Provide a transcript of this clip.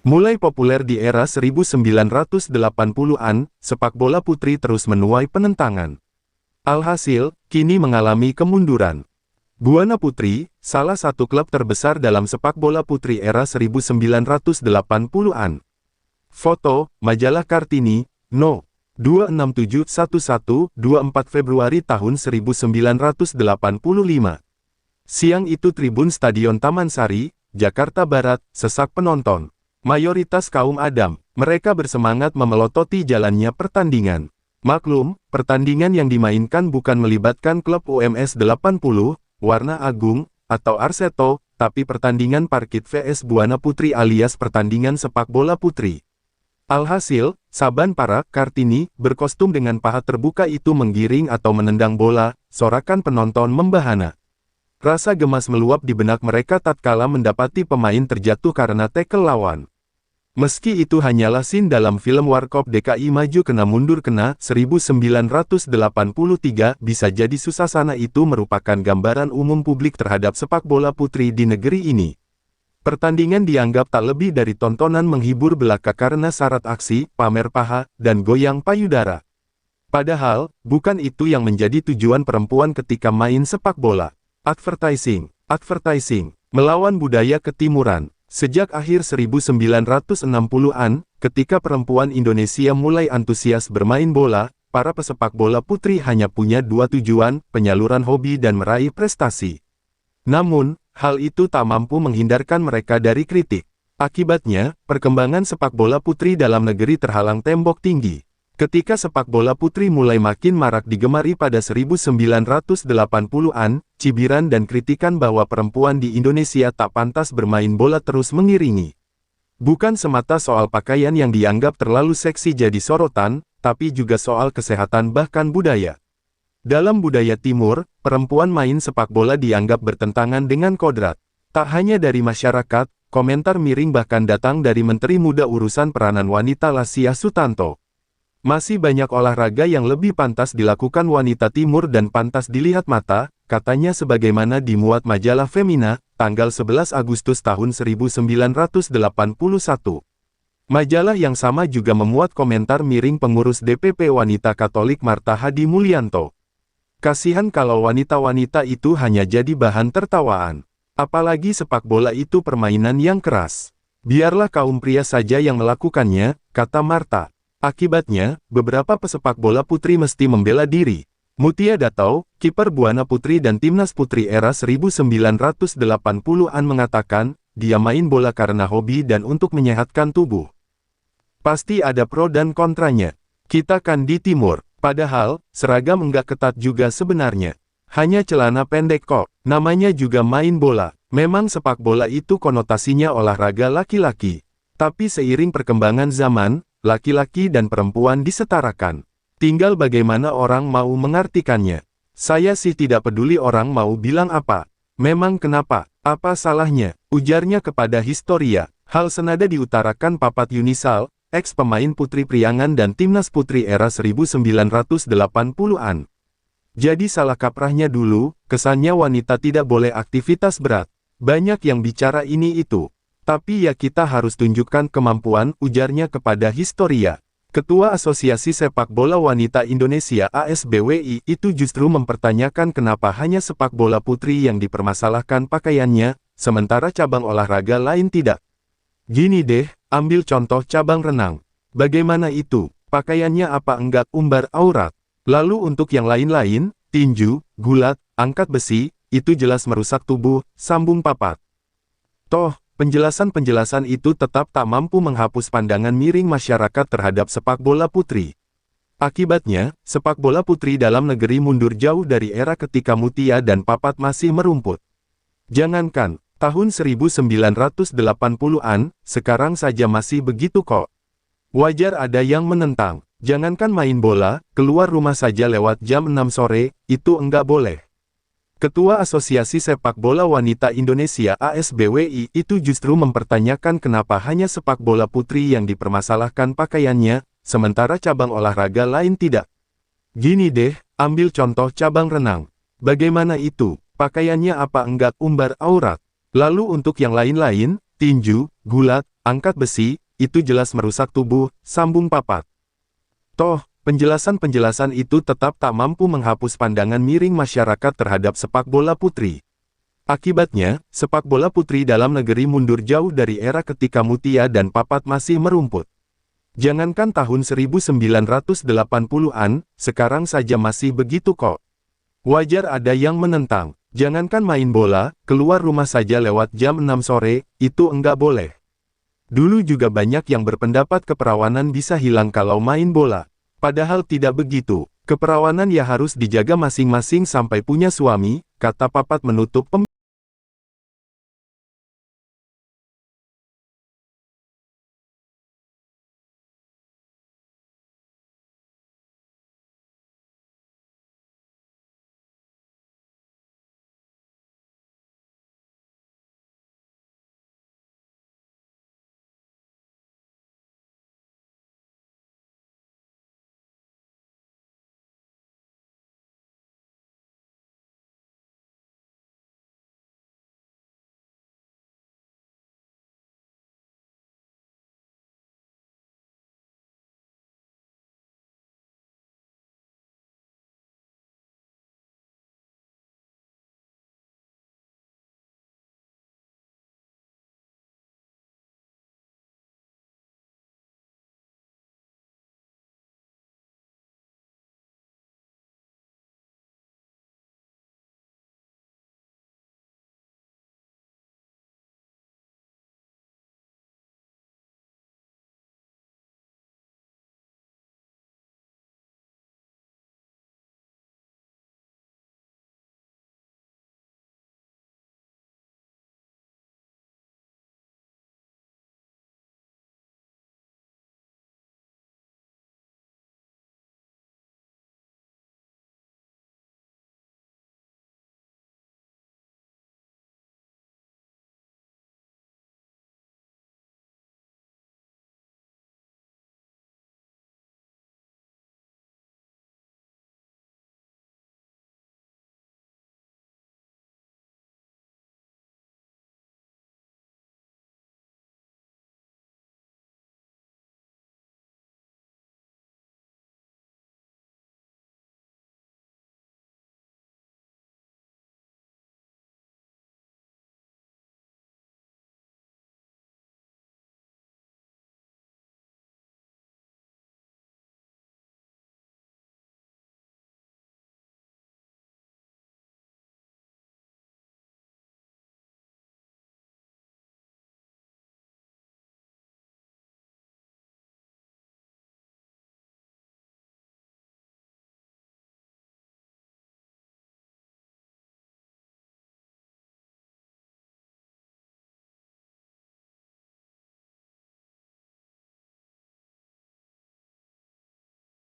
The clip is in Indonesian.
Mulai populer di era 1980-an, sepak bola putri terus menuai penentangan. Alhasil, kini mengalami kemunduran. Buana Putri, salah satu klub terbesar dalam sepak bola putri era 1980-an. Foto, majalah Kartini, No. 26711, 24 Februari tahun 1985. Siang itu Tribun Stadion Taman Sari, Jakarta Barat, sesak penonton. Mayoritas kaum Adam, mereka bersemangat memelototi jalannya pertandingan. Maklum, pertandingan yang dimainkan bukan melibatkan klub UMS 80, Warna Agung, atau Arseto, tapi pertandingan Parkit vs Buana Putri alias pertandingan sepak bola putri. Alhasil, Saban para Kartini berkostum dengan paha terbuka itu menggiring atau menendang bola, sorakan penonton membahana. Rasa gemas meluap di benak mereka tatkala mendapati pemain terjatuh karena tackle lawan. Meski itu hanyalah scene dalam film Warkop DKI Maju Kena Mundur Kena 1983, bisa jadi suasana itu merupakan gambaran umum publik terhadap sepak bola putri di negeri ini. Pertandingan dianggap tak lebih dari tontonan menghibur belaka karena syarat aksi, pamer paha, dan goyang payudara. Padahal, bukan itu yang menjadi tujuan perempuan ketika main sepak bola. Advertising, melawan budaya ketimuran. Sejak akhir 1960-an, ketika perempuan Indonesia mulai antusias bermain bola, para pesepak bola putri hanya punya dua tujuan, penyaluran hobi dan meraih prestasi. Namun, hal itu tak mampu menghindarkan mereka dari kritik. Akibatnya, perkembangan sepak bola putri dalam negeri terhalang tembok tinggi. Ketika sepak bola putri mulai makin marak digemari pada 1980-an, cibiran dan kritikan bahwa perempuan di Indonesia tak pantas bermain bola terus mengiringi. Bukan semata soal pakaian yang dianggap terlalu seksi jadi sorotan, tapi juga soal kesehatan bahkan budaya. Dalam budaya timur, perempuan main sepak bola dianggap bertentangan dengan kodrat. Tak hanya dari masyarakat, komentar miring bahkan datang dari Menteri Muda Urusan Peranan Wanita Lasya Sutanto. Masih banyak olahraga yang lebih pantas dilakukan wanita timur dan pantas dilihat mata, katanya sebagaimana dimuat majalah Femina, tanggal 11 Agustus tahun 1981. Majalah yang sama juga memuat komentar miring pengurus DPP Wanita Katolik Marta Hadi Mulyanto. Kasihan kalau wanita-wanita itu hanya jadi bahan tertawaan. Apalagi sepak bola itu permainan yang keras. Biarlah kaum pria saja yang melakukannya, kata Marta. Akibatnya, beberapa pesepak bola putri mesti membela diri. Mutia Datau, kiper Buana Putri dan Timnas Putri era 1980-an mengatakan, dia main bola karena hobi dan untuk menyehatkan tubuh. Pasti ada pro dan kontranya. Kita kan di timur, padahal, seragam enggak ketat juga sebenarnya. Hanya celana pendek kok, namanya juga main bola. Memang sepak bola itu konotasinya olahraga laki-laki. Tapi seiring perkembangan zaman, laki-laki dan perempuan disetarakan. Tinggal bagaimana orang mau mengartikannya. Saya sih tidak peduli orang mau bilang apa. Memang kenapa, apa salahnya, ujarnya kepada Historia. Hal senada diutarakan Papat Yunisal, ex-pemain Putri Priangan dan Timnas Putri era 1980-an. Jadi salah kaprahnya dulu, kesannya wanita tidak boleh aktivitas berat. Banyak yang bicara ini itu. Tapi ya kita harus tunjukkan kemampuan, ujarnya kepada Historia. Ketua Asosiasi Sepak Bola Wanita Indonesia ASBWI itu justru mempertanyakan kenapa hanya sepak bola putri yang dipermasalahkan pakaiannya, sementara cabang olahraga lain tidak. Gini deh, ambil contoh cabang renang. Bagaimana itu? Pakaiannya apa enggak umbar aurat? Lalu untuk yang lain-lain, tinju, gulat, angkat besi, itu jelas merusak tubuh, sambung Papat. Toh, penjelasan-penjelasan itu tetap tak mampu menghapus pandangan miring masyarakat terhadap sepak bola putri. Akibatnya, sepak bola putri dalam negeri mundur jauh dari era ketika Mutia dan Papat masih merumput. Jangankan, tahun 1980-an, sekarang saja masih begitu kok. Wajar ada yang menentang. Jangankan main bola, keluar rumah saja lewat jam 6 sore, itu enggak boleh. Ketua Asosiasi Sepak Bola Wanita Indonesia ASBWI itu justru mempertanyakan kenapa hanya sepak bola putri yang dipermasalahkan pakaiannya, sementara cabang olahraga lain tidak. Gini deh, ambil contoh cabang renang. Bagaimana itu? Pakaiannya apa enggak umbar aurat? Lalu untuk yang lain-lain, tinju, gulat, angkat besi, itu jelas merusak tubuh, sambung Papat. Toh, penjelasan-penjelasan itu tetap tak mampu menghapus pandangan miring masyarakat terhadap sepak bola putri. Akibatnya, sepak bola putri dalam negeri mundur jauh dari era ketika Mutia dan Papat masih merumput. Jangankan tahun 1980-an, sekarang saja masih begitu kok. Wajar ada yang menentang. Jangankan main bola, keluar rumah saja lewat jam 6 sore, itu enggak boleh. Dulu juga banyak yang berpendapat keperawanan bisa hilang kalau main bola. Padahal tidak begitu. Keperawanan ya harus dijaga masing-masing sampai punya suami, kata Papat menutup pembicaraan.